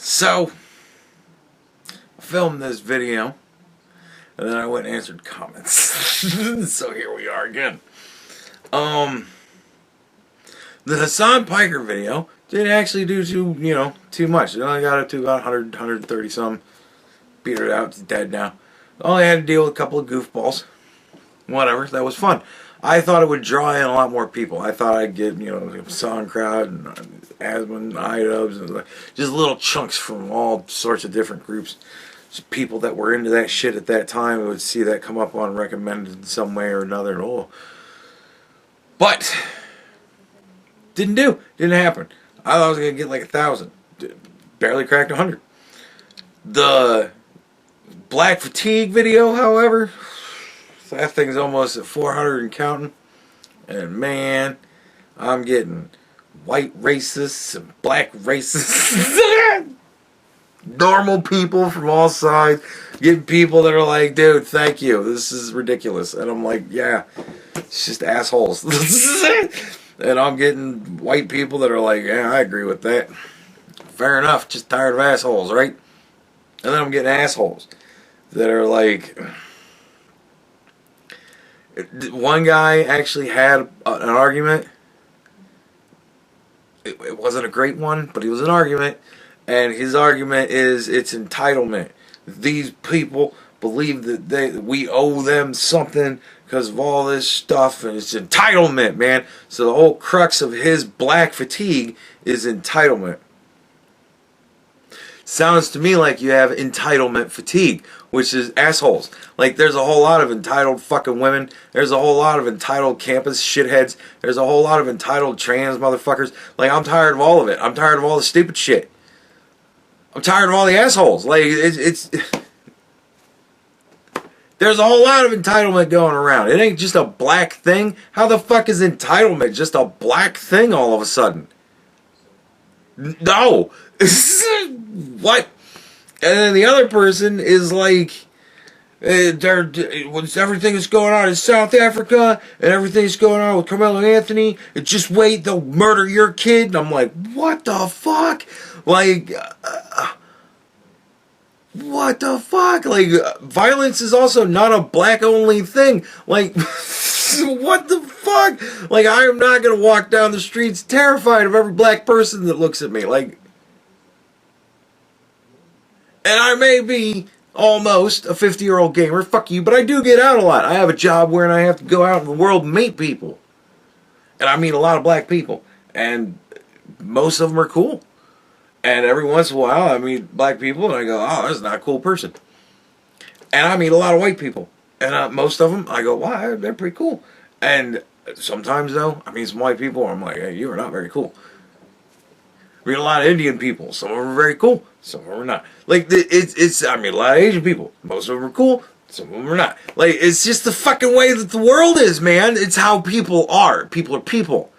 So, I filmed this video, and then I went and answered comments. So here we are again. The Hassan Piker video didn't actually do too much. It only got up to about 100, 130 some. Petered out, it's dead now. Only had to deal with a couple of goofballs. Whatever, that was fun. I thought it would draw in a lot more people. I thought I'd get, Hassan crowd and Asman, iDubbbz, and just little chunks from all sorts of different groups. Just people that were into that shit at that time would see that come up on recommended in some way or another. But didn't happen. I thought I was gonna get like 1,000. Barely cracked 100. The Black Fatigue video, however, that thing's almost at 400 and counting. And man, I'm getting white racists and black racists. Normal people from all sides. Getting people that are like, dude, thank you. This is ridiculous. And I'm like, yeah, it's just assholes. And I'm getting white people that are like, yeah, I agree with that. Fair enough. Just tired of assholes, right? And then I'm getting assholes that are like... One guy actually had an argument. It wasn't a great one, but it was an argument. And his argument is it's entitlement. These people believe that we owe them something because of all this stuff, and it's entitlement, man. So the whole crux of his Black Fatigue is entitlement. Sounds to me like you have entitlement fatigue, which is assholes. Like, there's a whole lot of entitled fucking women. There's a whole lot of entitled campus shitheads. There's a whole lot of entitled trans motherfuckers. Like, I'm tired of all of it. I'm tired of all the stupid shit. I'm tired of all the assholes. Like, it's there's a whole lot of entitlement going around. It ain't just a black thing. How the fuck is entitlement just a black thing all of a sudden? No. What? And then the other person is like, everything that's going on in South Africa and everything that's going on with Carmelo Anthony, just wait, they'll murder your kid. And I'm like, what the fuck? Like, what the fuck? Like, violence is also not a black only thing. Like, what the fuck? Like, I am not going to walk down the streets terrified of every black person that looks at me. Like, and I may be almost a 50-year-old gamer, fuck you, but I do get out a lot. I have a job where I have to go out in the world and meet people. And I meet a lot of black people. And most of them are cool. And every once in a while I meet black people and I go, oh, that's not a cool person. And I meet a lot of white people. And most of them, I go, wow, they're pretty cool. And sometimes, though, I meet some white people and I'm like, hey, you are not very cool. I meet a lot of Indian people. Some of them are very cool. Some of them are not. Like, I mean, a lot of Asian people. Most of them are cool. Some of them are not. Like, it's just the fucking way that the world is, man. It's how people are. People are people.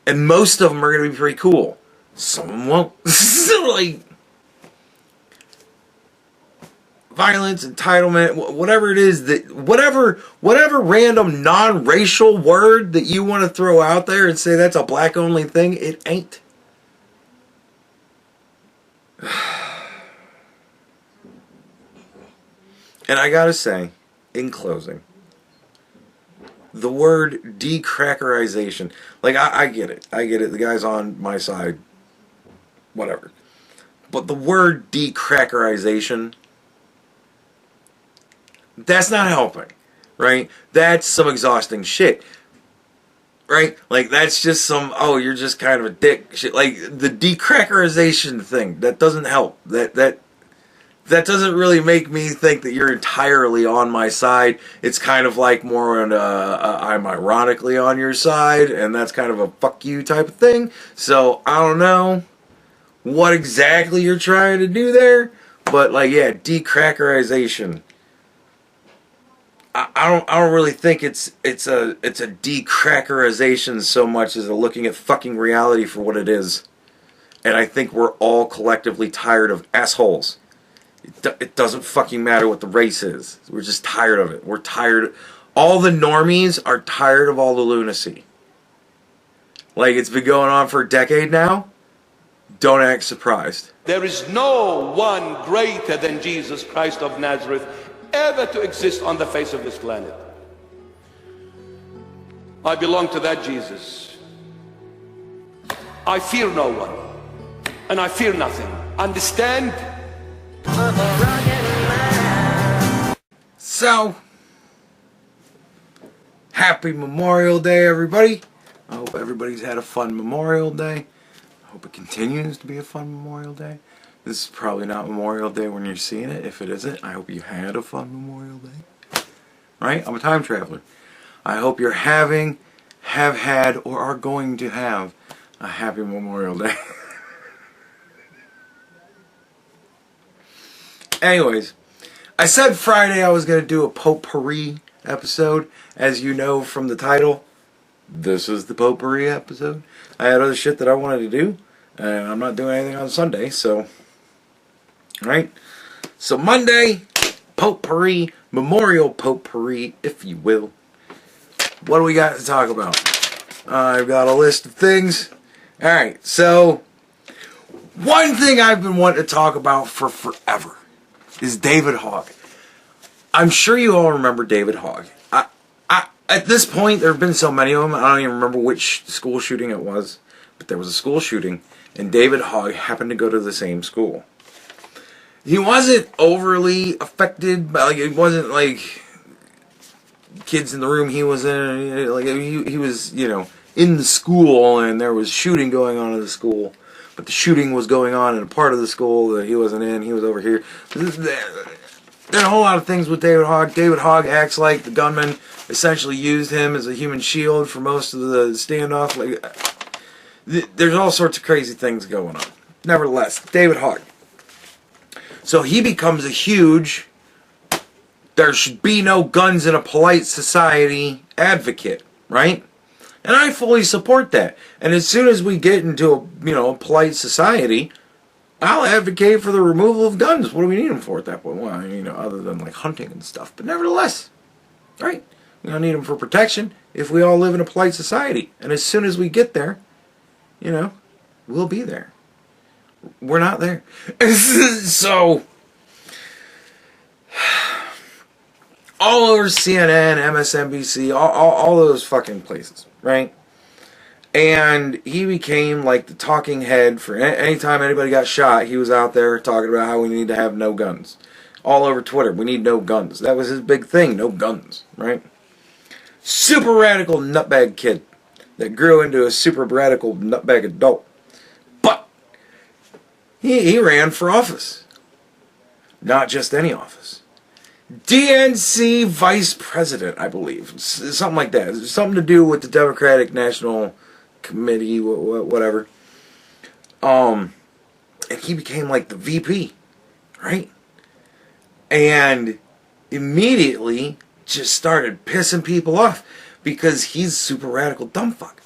And most of them are going to be pretty cool. Some of them won't. Like, violence, entitlement, whatever it is that, whatever random non-racial word that you want to throw out there and say that's a black only thing, it ain't. And I gotta say, in closing, the word decrackerization, like, I get it. I get it. The guy's on my side. Whatever. But the word decrackerization, that's not helping, right? That's some exhausting shit, right? Like, that's just some, oh, you're just kind of a dick shit. Like, the decrackerization thing, that doesn't help. That doesn't really make me think that you're entirely on my side. It's kind of like more I'm ironically on your side, and that's kind of a fuck you type of thing. So, I don't know what exactly you're trying to do there, but, like, yeah, decrackerization. I don't really think it's a decrackerization so much as a looking at fucking reality for what it is. And I think we're all collectively tired of assholes. It doesn't fucking matter what the race is. We're just tired of it. We're tired. All the normies are tired of all the lunacy. Like, it's been going on for a decade now. Don't act surprised. There is no one greater than Jesus Christ of Nazareth ever to exist on the face of this planet. I belong to that Jesus. I fear no one, and I fear nothing. Understand? So, happy Memorial Day, everybody. I hope everybody's had a fun Memorial Day. I hope it continues to be a fun Memorial Day. This is probably not Memorial Day when you're seeing it. If it isn't, I hope you had a fun Memorial Day. Right? I'm a time traveler. I hope you're having, have had, or are going to have a happy Memorial Day. Anyways, I said Friday I was going to do a Potpourri episode. As you know from the title, this is the Potpourri episode. I had other shit that I wanted to do, and I'm not doing anything on Sunday, so... Right? So Monday, Potpourri, Memorial Potpourri, if you will. What do we got to talk about? I've got a list of things. Alright, so... One thing I've been wanting to talk about for forever is David Hogg. I'm sure you all remember David Hogg. At this point, there have been so many of them, I don't even remember which school shooting it was. But there was a school shooting, and David Hogg happened to go to the same school. He wasn't overly affected, but it wasn't like kids in the room he was in. Like he was, in the school, and there was shooting going on in the school. But the shooting was going on in a part of the school that he wasn't in. He was over here. There are a whole lot of things with David Hogg. David Hogg acts like the gunman essentially used him as a human shield for most of the standoff. There's all sorts of crazy things going on. Nevertheless, David Hogg. So he becomes a huge, there should be no guns in a polite society advocate, right? And I fully support that. And as soon as we get into a polite society, I'll advocate for the removal of guns. What do we need them for at that point? Well, other than like hunting and stuff. But nevertheless, right? We don't need them for protection if we all live in a polite society. And as soon as we get there, we'll be there. We're not there. So, all over CNN, MSNBC, all those fucking places, right? And he became like the talking head for anytime anybody got shot, he was out there talking about how we need to have no guns. All over Twitter, we need no guns. That was his big thing, no guns, right? Super radical nutbag kid that grew into a super radical nutbag adult. But he ran for office. Not just any office. DNC vice president, I believe. Something like that. Something to do with the Democratic National Committee, whatever. And he became like the VP, right? And immediately just started pissing people off because he's super radical dumbfuck.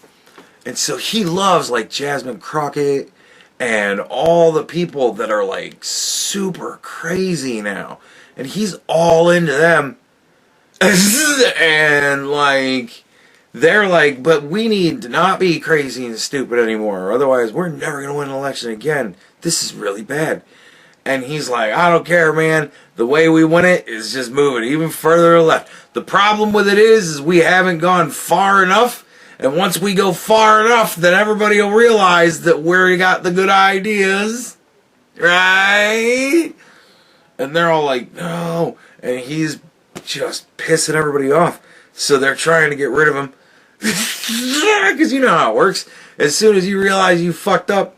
And so he loves like Jasmine Crockett and all the people that are like super crazy now. And he's all into them. And like, they're like, but we need to not be crazy and stupid anymore. Otherwise, we're never going to win an election again. This is really bad. And he's like, I don't care, man. The way we win it is just moving even further left. The problem with it is we haven't gone far enough. And once we go far enough, then everybody will realize that we got the good ideas. Right? And they're all like, no. And he's just pissing everybody off. So they're trying to get rid of him. Because you know how it works. As soon as you realize you fucked up,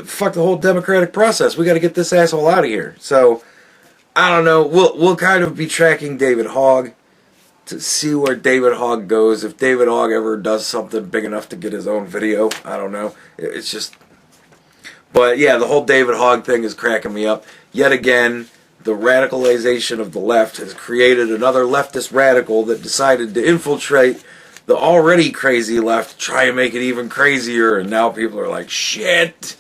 fuck the whole democratic process. We got to get this asshole out of here. So, I don't know. We'll kind of be tracking David Hogg to see where David Hogg goes. If David Hogg ever does something big enough to get his own video, I don't know. It's just... But yeah, the whole David Hogg thing is cracking me up. Yet again, the radicalization of the left has created another leftist radical that decided to infiltrate the already crazy left, try and make it even crazier, and now people are like, shit,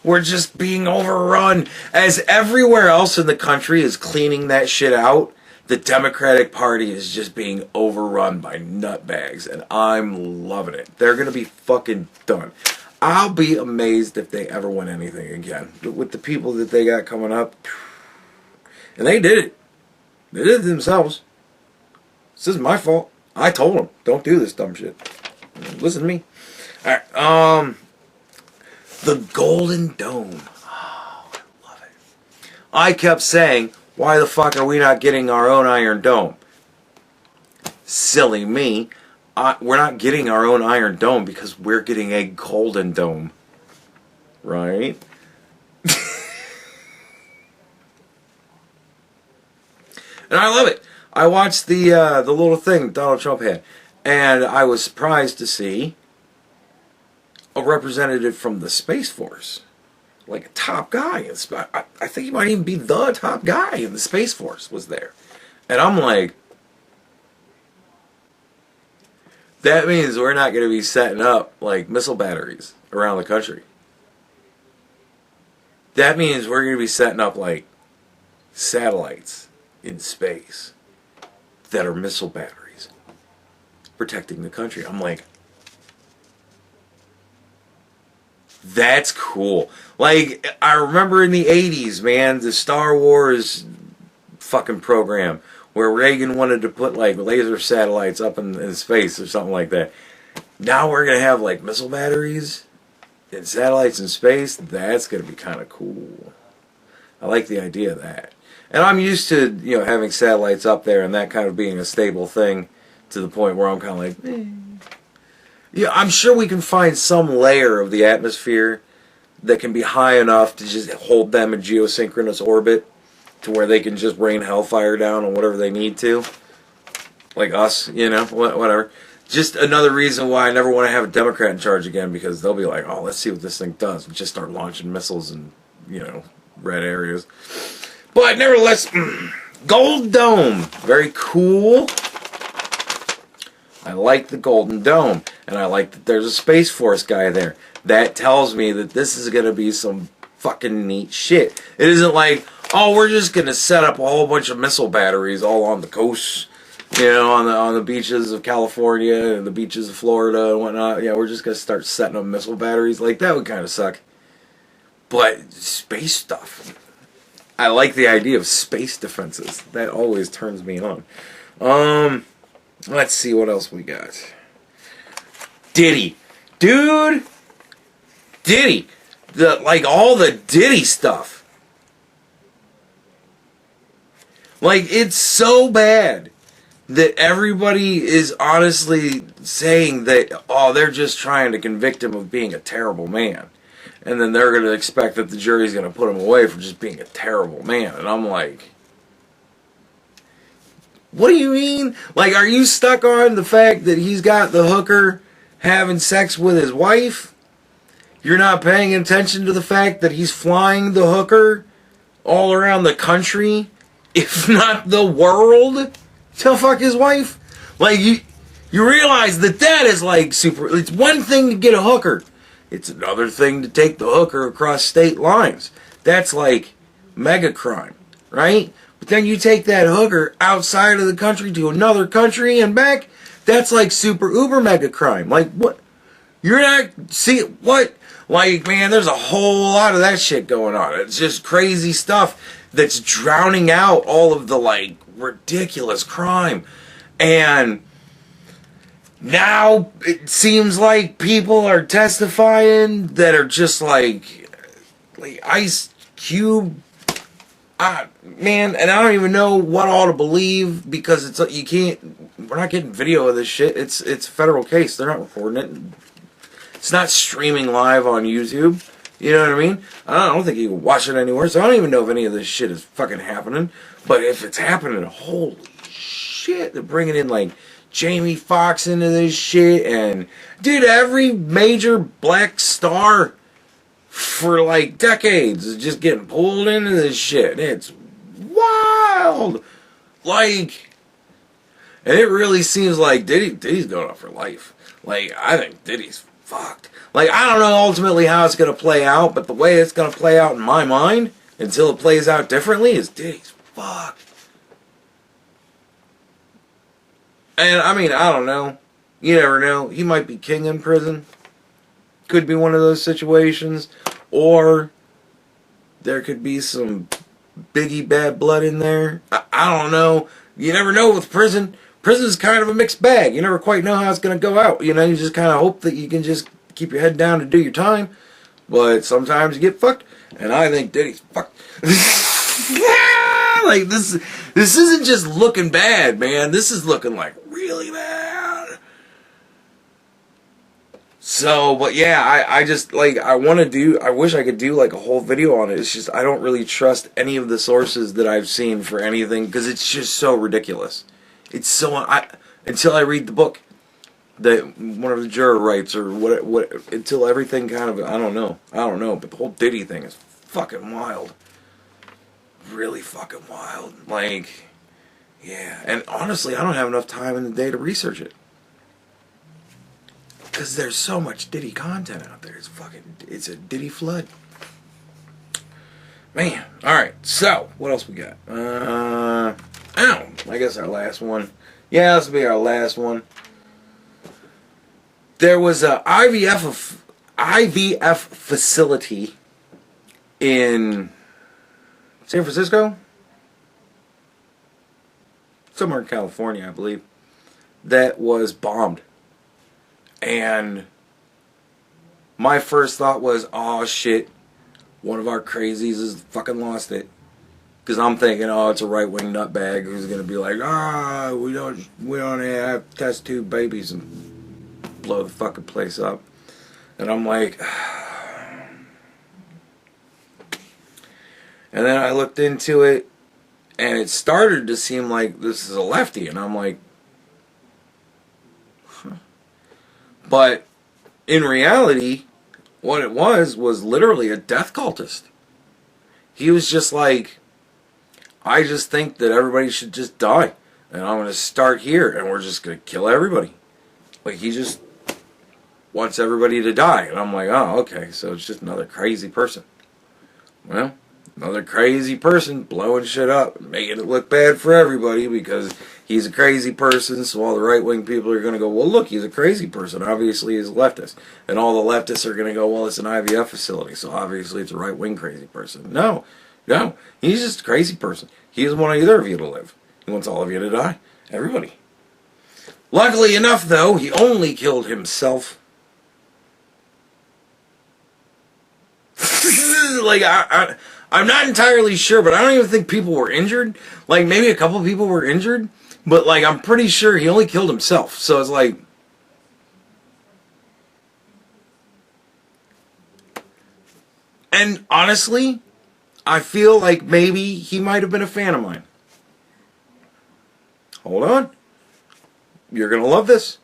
we're just being overrun. As everywhere else in the country is cleaning that shit out, the Democratic Party is just being overrun by nutbags, and I'm loving it. They're going to be fucking done. I'll be amazed if they ever win anything again. With the people that they got coming up. And they did it. They did it themselves. This isn't my fault. I told them, don't do this dumb shit. Listen to me. Alright, the Golden Dome. Oh, I love it. I kept saying, why the fuck are we not getting our own Iron Dome? Silly me. We're not getting our own Iron Dome because we're getting a Golden Dome. Right? And I love it. I watched the little thing Donald Trump had, and I was surprised to see a representative from the Space Force, like a top guy. I think he might even be the top guy in the Space Force was there, and I'm like, that means we're not going to be setting up like missile batteries around the country. That means we're going to be setting up like satellites in space that are missile batteries protecting the country. I'm like, that's cool. Like, I remember in the 80s, man, the Star Wars fucking program where Reagan wanted to put like laser satellites up in space or something like that. Now we're going to have like missile batteries and satellites in space. That's going to be kind of cool. I like the idea of that. And I'm used to, you know, having satellites up there and that kind of being a stable thing to the point where I'm kind of like, yeah, I'm sure we can find some layer of the atmosphere that can be high enough to just hold them in geosynchronous orbit to where they can just rain hellfire down on whatever they need to. Like us, you know, whatever. Just another reason why I never want to have a Democrat in charge again, because they'll be like, oh, let's see what this thing does. And just start launching missiles in, you know, red areas. But nevertheless, Gold Dome. Very cool. I like the Golden Dome. And I like that there's a Space Force guy there. That tells me that this is going to be some fucking neat shit. It isn't like, oh, we're just going to set up a whole bunch of missile batteries all on the coast, you know, on the beaches of California and the beaches of Florida and whatnot. Yeah, we're just going to start setting up missile batteries. Like, that would kind of suck. But space stuff. I like the idea of space defenses. That always turns me on. Let's see what else we got. Diddy. Dude. Diddy. All the Diddy stuff. Like, it's so bad that everybody is honestly saying that, oh, they're just trying to convict him of being a terrible man. And then they're going to expect that the jury's going to put him away for just being a terrible man. And I'm like, what do you mean? Like, are you stuck on the fact that he's got the hooker having sex with his wife? You're not paying attention to the fact that he's flying the hooker all around the country, if not the world, to fuck his wife? Like, you realize that is like super... It's one thing to get a hooker. It's another thing to take the hooker across state lines. That's like mega crime, right? But then you take that hooker outside of the country to another country and back. That's like super uber mega crime. Like, what? You're not... See, what? Like, man, there's a whole lot of that shit going on. It's just crazy stuff that's drowning out all of the, like, ridiculous crime. And now it seems like people are testifying that are just like Ice Cube. Man, and I don't even know what all to believe, because it's you can't. We're not getting video of this shit. It's a federal case. They're not recording it. It's not streaming live on YouTube. You know what I mean? I don't think you can watch it anywhere, so I don't even know if any of this shit is fucking happening. But if it's happening, holy shit, they're bringing in like Jamie Foxx into this shit, and dude, every major black star for like decades is just getting pulled into this shit. It's wild. Like, and it really seems like Diddy's going up for life. Like, I think Diddy's fucked. Like, I don't know ultimately how it's going to play out, but the way it's going to play out in my mind, until it plays out differently, is Diddy's fucked. And, I mean, I don't know. You never know. He might be king in prison. Could be one of those situations. Or there could be some Biggie bad blood in there. I don't know. You never know with prison. Prison's kind of a mixed bag. You never quite know how it's going to go out. You know, you just kind of hope that you can just keep your head down and do your time. But sometimes you get fucked. And I think Diddy's fucked. Like, this isn't just looking bad, man. This is looking like really bad. So, but yeah, I just, like, I wish I could do, like, a whole video on it. It's just, I don't really trust any of the sources that I've seen for anything, because it's just so ridiculous. It's so, until I read the book that one of the juror writes, or what, until everything kind of, I don't know, but the whole Diddy thing is fucking wild. Really fucking wild. Like, yeah, and honestly, I don't have enough time in the day to research it. Because there's so much Diddy content out there. It's a Diddy flood. Man. Alright, so, what else we got? I guess our last one. Yeah, this will be our last one. There was a IVF facility in San Francisco? Somewhere in California, I believe. That was bombed. And my first thought was, oh shit, one of our crazies has fucking lost it. Because I'm thinking, oh, it's a right-wing nutbag who's going to be like, we don't have test tube babies and blow the fucking place up. And I'm like, and then I looked into it, and it started to seem like this is a lefty, and I'm like, but in reality, what it was literally a death cultist. He was just like, I just think that everybody should just die. And I'm going to start here, and we're just going to kill everybody. Like, he just wants everybody to die. And I'm like, oh, okay, so it's just another crazy person. Well, another crazy person blowing shit up, making it look bad for everybody because he's a crazy person, so all the right-wing people are going to go, well, look, he's a crazy person. Obviously, he's a leftist. And all the leftists are going to go, well, it's an IVF facility, so obviously it's a right-wing crazy person. No, he's just a crazy person. He doesn't want either of you to live. He wants all of you to die. Everybody. Luckily enough, though, he only killed himself. Like, I'm not entirely sure, but I don't even think people were injured. Like, maybe a couple people were injured, but, like, I'm pretty sure he only killed himself. So it's like, and honestly, I feel like maybe he might have been a fan of mine. Hold on. You're going to love this.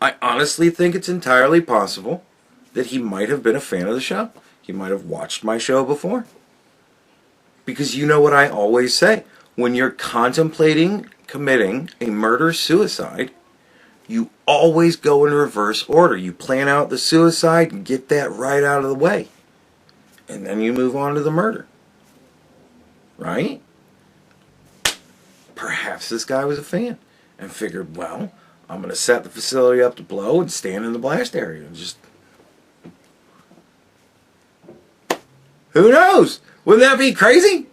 I honestly think it's entirely possible that he might have been a fan of the show. He might have watched my show before. Because you know what I always say. When you're contemplating committing a murder-suicide, you always go in reverse order. You plan out the suicide and get that right out of the way. And then you move on to the murder. Right? Perhaps this guy was a fan and figured, well, I'm going to set the facility up to blow and stand in the blast area and just... Who knows? Wouldn't that be crazy?